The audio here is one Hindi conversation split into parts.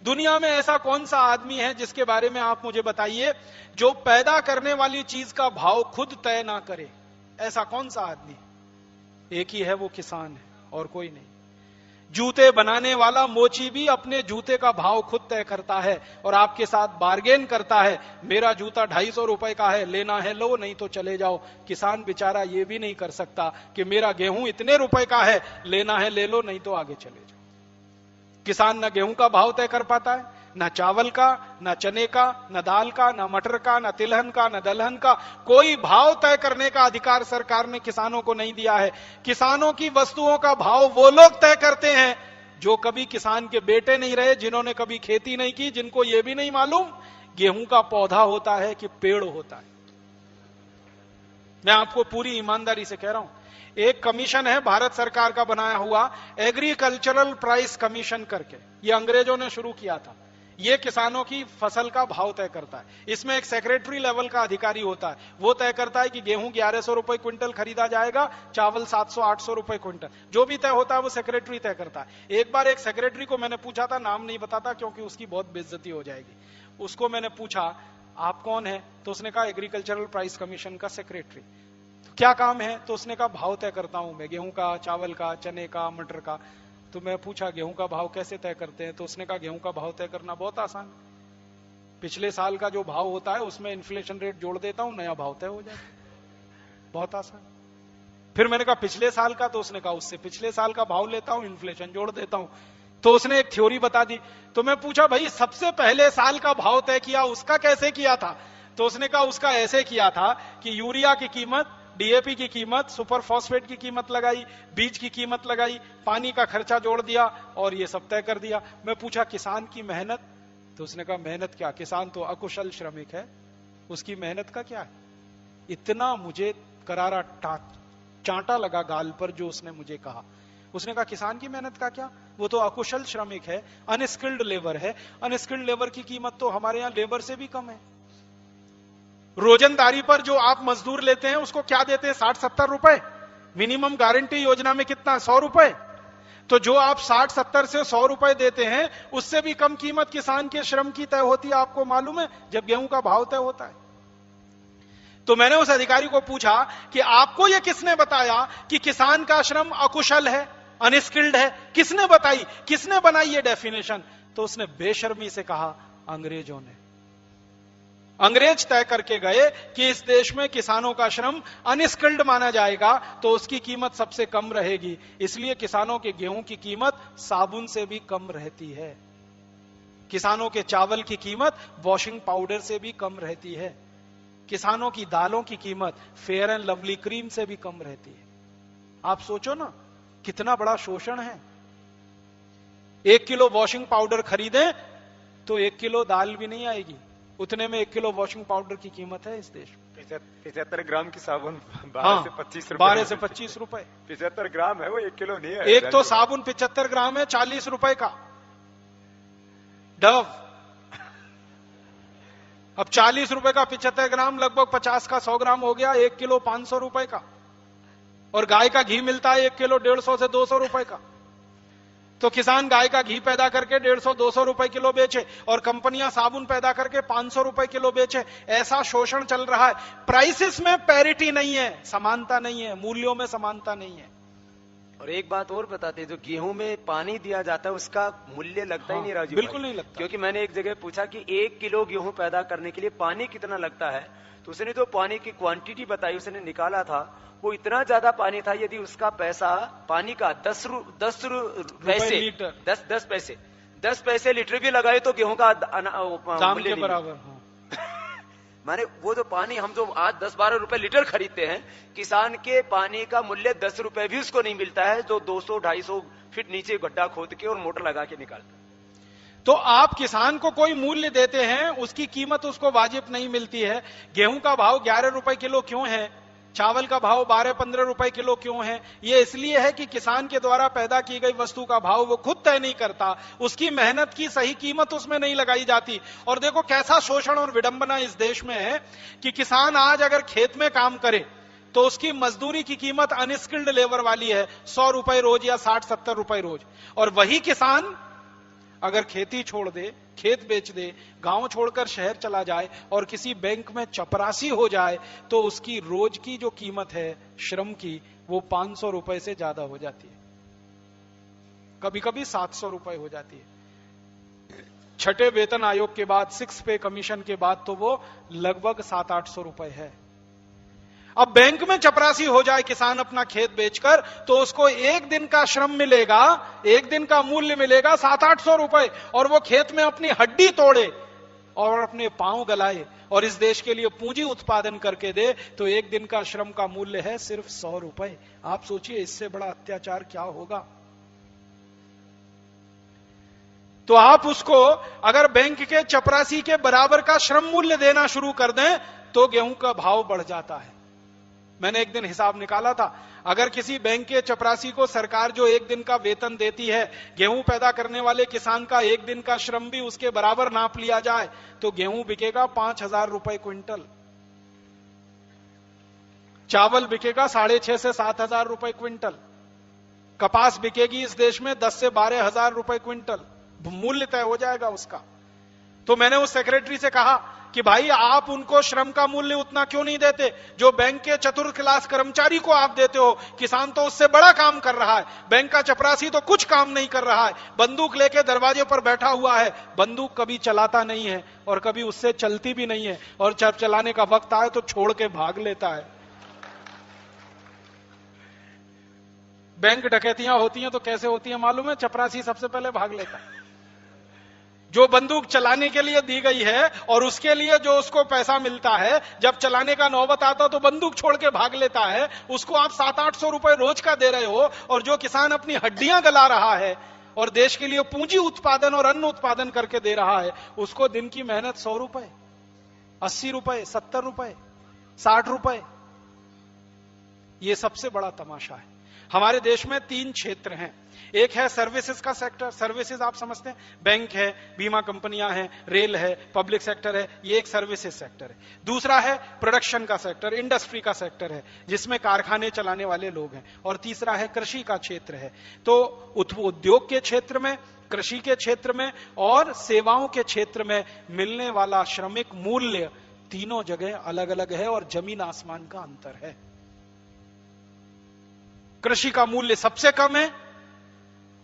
दुनिया में ऐसा कौन सा आदमी है जिसके बारे में आप मुझे बताइए जो पैदा करने वाली चीज का भाव खुद तय ना करे? ऐसा कौन सा आदमी? एक ही है, वो किसान है, और कोई नहीं। जूते बनाने वाला मोची भी अपने जूते का भाव खुद तय करता है और आपके साथ बार्गेन करता है। मेरा जूता 250 रुपए का है, लेना है लो, नहीं तो चले जाओ। किसान बेचारा ये भी नहीं कर सकता कि मेरा गेहूं इतने रुपए का है, लेना है ले लो, नहीं तो आगे चले जाओ। किसान ना गेहूं का भाव तय कर पाता है, ना चावल का, ना चने का, ना दाल का, ना मटर का, ना तिलहन का, ना दलहन का। कोई भाव तय करने का अधिकार सरकार ने किसानों को नहीं दिया है। किसानों की वस्तुओं का भाव वो लोग तय करते हैं जो कभी किसान के बेटे नहीं रहे, जिन्होंने कभी खेती नहीं की, जिनको यह भी नहीं मालूम गेहूं का पौधा होता है कि पेड़ होता है। मैं आपको पूरी ईमानदारी से कह रहा हूं, एक कमीशन है भारत सरकार का बनाया हुआ, एग्रीकल्चरल प्राइस कमीशन करके, ये अंग्रेजों ने शुरू किया था। ये किसानों की फसल का भाव तय करता है। इसमें एक सेक्रेटरी लेवल का अधिकारी होता है, वो तय करता है कि गेहूं 1100 रुपए क्विंटल खरीदा जाएगा, चावल 700-800 रुपए क्विंटल, जो भी तय होता है वो सेक्रेटरी तय करता है। एक बार एक सेक्रेटरी को मैंने पूछा था, नाम नहीं बताता क्योंकि उसकी बहुत बेइज्जती हो जाएगी, उसको मैंने पूछा आप कौन है, तो उसने कहा एग्रीकल्चरल प्राइस कमीशन का सेक्रेटरी। तो क्या काम है? तो उसने कहा भाव तय करता हूं मैं, गेहूं का, चावल का, चने का, मटर का। तो मैं पूछा गेहूं का भाव कैसे तय करते हैं? तो उसने कहा गेहूं का भाव तय करना बहुत आसान, पिछले साल का जो भाव होता है उसमें इन्फ्लेशन रेट जोड़ देता हूं, नया भाव तय हो जाता है, बहुत आसान। फिर मैंने कहा पिछले साल का? तो उसने कहा उससे पिछले साल का भाव लेता हूं, इन्फ्लेशन जोड़ देता हूं। तो उसने एक थ्योरी बता दी। तो मैं पूछा भाई सबसे पहले साल का भाव तय किया उसका कैसे किया था? तो उसने कहा उसका ऐसे किया था कि यूरिया की कीमत, डीएपी की कीमत, सुपर फॉस्फेट की कीमत लगाई, बीज की कीमत लगाई, पानी का खर्चा जोड़ दिया और ये सब तय कर दिया। मैं पूछा किसान की मेहनत? तो उसने कहा मेहनत क्या, किसान तो अकुशल श्रमिक है, उसकी मेहनत का क्या है? इतना मुझे करारा चांटा लगा गाल पर जो उसने मुझे कहा। उसने कहा किसान की मेहनत का क्या, वो तो अकुशल श्रमिक है, अनस्किल्ड लेबर है। अनस्किल्ड लेबर की कीमत तो हमारे यहां लेबर से भी कम है। रोजंदारी पर जो आप मजदूर लेते हैं उसको क्या देते हैं? 60-70 रुपए। मिनिमम गारंटी योजना में कितना? 100 रुपए। तो जो आप 60-70 से 100 रुपए देते हैं, उससे भी कम कीमत किसान के श्रम की तय होती है। आपको मालूम है जब गेहूं का भाव तय होता है। तो मैंने उस अधिकारी को पूछा कि आपको यह किसने बताया कि किसान का श्रम अकुशल है, अनस्किल्ड है? किसने बताई, किसने बनाई ये डेफिनेशन? तो उसने बेशर्मी से कहा अंग्रेजों ने। अंग्रेज तय करके गए कि इस देश में किसानों का श्रम अनस्किल्ड माना जाएगा तो उसकी कीमत सबसे कम रहेगी, इसलिए किसानों के गेहूं की कीमत साबुन से भी कम रहती है, किसानों के चावल की कीमत वॉशिंग पाउडर से भी कम रहती है, किसानों की दालों की कीमत फेयर एंड लवली क्रीम से भी कम रहती है। आप सोचो ना कितना बड़ा शोषण है। 1 किलो वॉशिंग पाउडर खरीदें तो 1 किलो दाल भी नहीं आएगी, उतने में 1 किलो वॉशिंग पाउडर की कीमत है इस देश में। 75 ग्राम की साबुन 12 से 25 रुपए। 12 से 25 रुपए। 75 ग्राम है वो, 1 किलो नहीं है। एक तो साबुन 75 ग्राम है, 40 रुपए का डव। अब 40 रुपए का 75 ग्राम लगभग 50 का 100 ग्राम हो गया, 1 किलो 500 रुपए का। और गाय का घी मिलता है 1 किलो 150 से 200 रुपए का। तो किसान गाय का घी पैदा करके 150-200 रुपए किलो बेचे और कंपनियां साबुन पैदा करके 500 रुपए किलो बेचे। ऐसा शोषण चल रहा है। प्राइसेस में पैरिटी नहीं है, समानता नहीं है, मूल्यों में समानता नहीं है। और एक बात और बताते हैं, जो गेहूं में पानी दिया जाता है उसका मूल्य लगता ही नहीं राजू बिल्कुल भाई। नहीं लगता। क्योंकि मैंने एक जगह पूछा कि 1 किलो गेहूं पैदा करने के लिए पानी कितना लगता है, तो उसने जो पानी की क्वांटिटी बताई, उसने निकाला था वो इतना ज्यादा पानी था, यदि उसका पैसा पानी का 10 पैसे लीटर भी लगाए तो गेहूं का दाम के बराबर। माने वो जो पानी हम जो आज 10-12 रुपए लीटर खरीदते हैं, किसान के पानी का मूल्य 10 रुपए भी उसको नहीं मिलता है, जो 200-250 फीट नीचे गड्ढा खोद के और मोटर लगा के निकालता है। तो आप किसान को कोई मूल्य देते हैं, उसकी कीमत उसको वाजिब नहीं मिलती है। गेहूं का भाव 11 रुपए किलो क्यों है, चावल का भाव 12-15 रुपए किलो क्यों है? ये इसलिए है कि किसान के द्वारा पैदा की गई वस्तु का भाव वो खुद तय नहीं करता, उसकी मेहनत की सही कीमत उसमें नहीं लगाई जाती। और देखो कैसा शोषण और विडंबना इस देश में है कि किसान आज अगर खेत में काम करे तो उसकी मजदूरी की कीमत अनस्किल्ड लेबर वाली है, 100 रुपए रोज या 60-70 रुपए रोज। और वही किसान अगर खेती छोड़ दे, खेत बेच दे, गांव छोड़कर शहर चला जाए और किसी बैंक में चपरासी हो जाए, तो उसकी रोज की जो कीमत है श्रम की, वो 500 रुपए से ज्यादा हो जाती है, कभी कभी 700 रुपए हो जाती है। छठे वेतन आयोग के बाद, 6 पे कमीशन के बाद तो वो लगभग 700-800 रुपए है। अब बैंक में चपरासी हो जाए किसान अपना खेत बेचकर, तो उसको एक दिन का श्रम मिलेगा, एक दिन का मूल्य मिलेगा 700-800 रुपए, और वो खेत में अपनी हड्डी तोड़े और अपने पांव गलाए और इस देश के लिए पूंजी उत्पादन करके दे, तो एक दिन का श्रम का मूल्य है सिर्फ 100 रुपए। आप सोचिए इससे बड़ा अत्याचार क्या होगा। तो आप उसको अगर बैंक के चपरासी के बराबर का श्रम मूल्य देना शुरू कर दें, तो गेहूं का भाव बढ़ जाता है। मैंने एक दिन हिसाब निकाला था, अगर किसी बैंक के चपरासी को सरकार जो एक दिन का वेतन देती है, गेहूं पैदा करने वाले किसान का एक दिन का श्रम भी उसके बराबर नाप लिया जाए, तो गेहूं बिकेगा 5,000 रुपए क्विंटल, चावल बिकेगा 6,500 से 7,000 रुपए क्विंटल, कपास बिकेगी इस देश में 10 से 12,000 रुपए क्विंटल, मूल्य तय हो जाएगा उसका। तो मैंने उस सेक्रेटरी से कहा कि भाई आप उनको श्रम का मूल्य उतना क्यों नहीं देते जो बैंक के चतुर्थ क्लास कर्मचारी को आप देते हो। किसान तो उससे बड़ा काम कर रहा है, बैंक का चपरासी तो कुछ काम नहीं कर रहा है, बंदूक लेके दरवाजे पर बैठा हुआ है, बंदूक कभी चलाता नहीं है और कभी उससे चलती भी नहीं है, और जब चलाने का वक्त आए तो छोड़ के भाग लेता है। बैंक डकैतियां होती हैं तो कैसे होती है मालूम है? चपरासी सबसे पहले भाग लेता है। जो बंदूक चलाने के लिए दी गई है और उसके लिए जो उसको पैसा मिलता है, जब चलाने का नौबत आता तो बंदूक छोड़ के भाग लेता है। उसको आप 700-800 रुपए रोज का दे रहे हो, और जो किसान अपनी हड्डियां गला रहा है और देश के लिए पूंजी उत्पादन और अन्न उत्पादन करके दे रहा है, उसको दिन की मेहनत 100 रुपए, 80 रुपए, 70 रुपए, 60 रुपए। ये सबसे बड़ा तमाशा है। हमारे देश में 3 क्षेत्र हैं। एक है सर्विसेज का सेक्टर, सर्विसेज आप समझते हैं, बैंक है, बीमा कंपनियां हैं, रेल है, पब्लिक सेक्टर है, ये एक सर्विसेज सेक्टर है। दूसरा है प्रोडक्शन का सेक्टर, इंडस्ट्री का सेक्टर है, जिसमें कारखाने चलाने वाले लोग हैं। और तीसरा है कृषि का क्षेत्र है। तो उद्योग के क्षेत्र में, कृषि के क्षेत्र में और सेवाओं के क्षेत्र में मिलने वाला श्रमिक मूल्य तीनों जगह अलग अलग है और जमीन आसमान का अंतर है। कृषि का मूल्य सबसे कम है,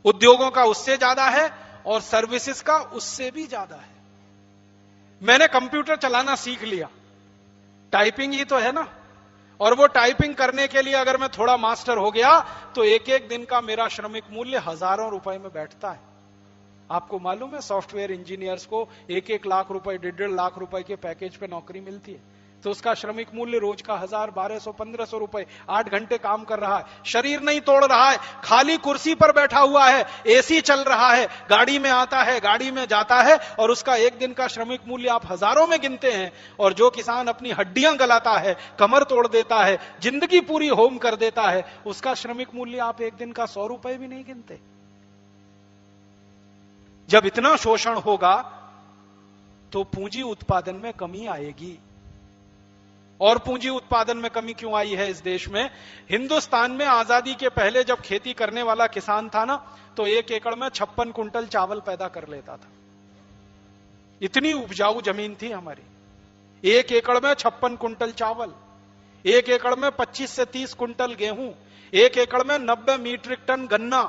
उद्योगों का उससे ज्यादा है, और सर्विसेज का उससे भी ज्यादा है। मैंने कंप्यूटर चलाना सीख लिया, टाइपिंग ही तो है ना, और वो टाइपिंग करने के लिए अगर मैं थोड़ा मास्टर हो गया तो एक एक दिन का मेरा श्रमिक मूल्य हजारों रुपए में बैठता है। आपको मालूम है सॉफ्टवेयर इंजीनियर्स को 1-1 लाख रुपए, 1.5 लाख रुपए के पैकेज पे नौकरी मिलती है, तो उसका श्रमिक मूल्य रोज का 1000, 1200, 1500 रुपए, 8 घंटे काम कर रहा है, शरीर नहीं तोड़ रहा है, खाली कुर्सी पर बैठा हुआ है, एसी चल रहा है, गाड़ी में आता है, गाड़ी में जाता है, और उसका एक दिन का श्रमिक मूल्य आप हजारों में गिनते हैं। और जो किसान अपनी हड्डियां गलाता है, कमर तोड़ देता है, जिंदगी पूरी होम कर देता है, उसका श्रमिक मूल्य आप एक दिन का 100 रुपए भी नहीं गिनते। जब इतना शोषण होगा तो पूंजी उत्पादन में कमी आएगी। और पूंजी उत्पादन में कमी क्यों आई है इस देश में? हिंदुस्तान में आजादी के पहले जब खेती करने वाला किसान था ना, तो 1 एकड़ में 56 कुंटल चावल पैदा कर लेता था। इतनी उपजाऊ जमीन थी हमारी। 1 एकड़ में 56 कुंटल चावल, 1 एकड़ में 25 से 30 कुंटल गेहूं, 1 एकड़ में 90 मीट्रिक टन गन्ना,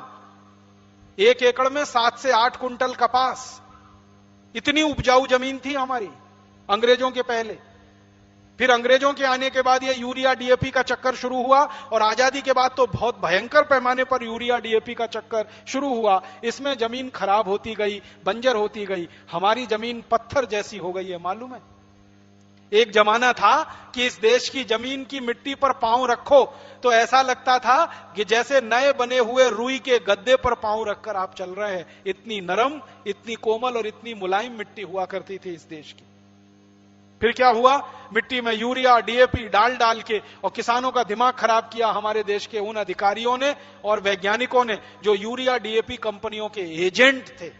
1 एकड़ में 7 से 8 कुंटल कपास। इतनी उपजाऊ जमीन थी हमारी अंग्रेजों के पहले। फिर अंग्रेजों के आने के बाद ये यूरिया डीएपी का चक्कर शुरू हुआ, और आजादी के बाद तो बहुत भयंकर पैमाने पर यूरिया डीएपी का चक्कर शुरू हुआ। इसमें जमीन खराब होती गई, बंजर होती गई, हमारी जमीन पत्थर जैसी हो गई है। मालूम है, एक जमाना था कि इस देश की जमीन की मिट्टी पर पांव रखो तो ऐसा लगता था कि जैसे नए बने हुए रुई के गद्दे पर पांव रखकर आप चल रहे हैं। इतनी नरम, इतनी कोमल और इतनी मुलायम मिट्टी हुआ करती थी इस देश की। फिर क्या हुआ? मिट्टी में यूरिया डीएपी डाल डाल के और किसानों का दिमाग खराब किया हमारे देश के उन अधिकारियों ने और वैज्ञानिकों ने जो यूरिया डीएपी कंपनियों के एजेंट थे,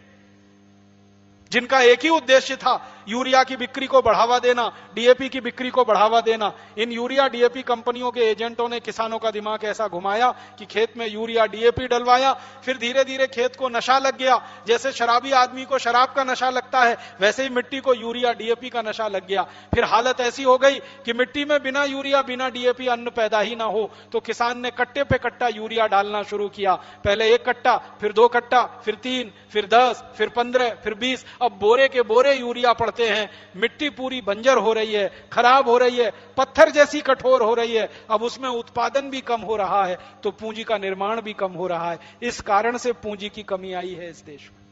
जिनका एक ही उद्देश्य था यूरिया की बिक्री को बढ़ावा देना, डीएपी की बिक्री को बढ़ावा देना। इन यूरिया डीएपी कंपनियों के एजेंटों ने किसानों का दिमाग ऐसा घुमाया कि खेत में यूरिया डीएपी डलवाया, फिर धीरे धीरे खेत को नशा लग गया। जैसे शराबी आदमी को शराब का नशा लगता है, वैसे ही मिट्टी को यूरिया डीएपी का नशा लग गया। फिर हालत ऐसी हो गई कि मिट्टी में बिना यूरिया बिना डीएपी अन्न पैदा ही ना हो, तो किसान ने कट्टे पे कट्टा यूरिया डालना शुरू किया। पहले 1 कट्टा, फिर 2 कट्टा, फिर 3, फिर 10, फिर 15, फिर 20, अब बोरे के बोरे यूरिया पड़ते हैं। मिट्टी पूरी बंजर हो रही है, खराब हो रही है, पत्थर जैसी कठोर हो रही है। अब उसमें उत्पादन भी कम हो रहा है, तो पूंजी का निर्माण भी कम हो रहा है। इस कारण से पूंजी की कमी आई है इस देश में।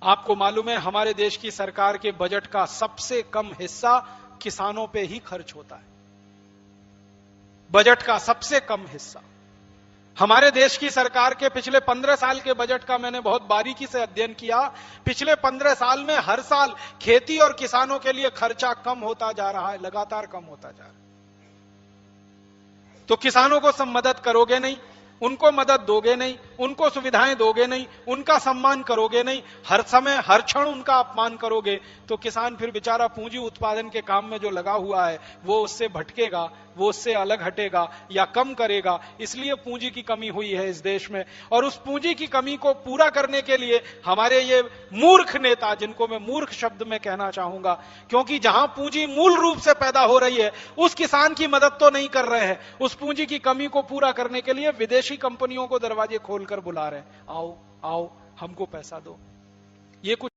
आपको मालूम है, हमारे देश की सरकार के बजट का सबसे कम हिस्सा किसानों पे ही खर्च होता है। बजट का सबसे कम हिस्सा। हमारे देश की सरकार के पिछले 15 साल के बजट का मैंने बहुत बारीकी से अध्ययन किया। पिछले 15 साल में हर साल खेती और किसानों के लिए खर्चा कम होता जा रहा है, लगातार कम होता जा रहा है। तो किसानों को सब मदद करोगे नहीं, उनको मदद दोगे नहीं, उनको सुविधाएं दोगे नहीं, उनका सम्मान करोगे नहीं, हर समय हर क्षण उनका अपमान करोगे, तो किसान फिर बेचारा पूंजी उत्पादन के काम में जो लगा हुआ है वो उससे भटकेगा, वो उससे अलग हटेगा या कम करेगा। इसलिए पूंजी की कमी हुई है इस देश में। और उस पूंजी की कमी को पूरा करने के लिए हमारे ये मूर्ख नेता, जिनको मैं मूर्ख शब्द में कहना चाहूंगा, क्योंकि जहां पूंजी मूल रूप से पैदा हो रही है उस किसान की मदद तो नहीं कर रहे हैं। उस पूंजी की कमी को पूरा करने के लिए विदेशी कंपनियों को दरवाजे खोलकर बुला रहे हैं, आओ आओ हमको पैसा दो। ये कुछ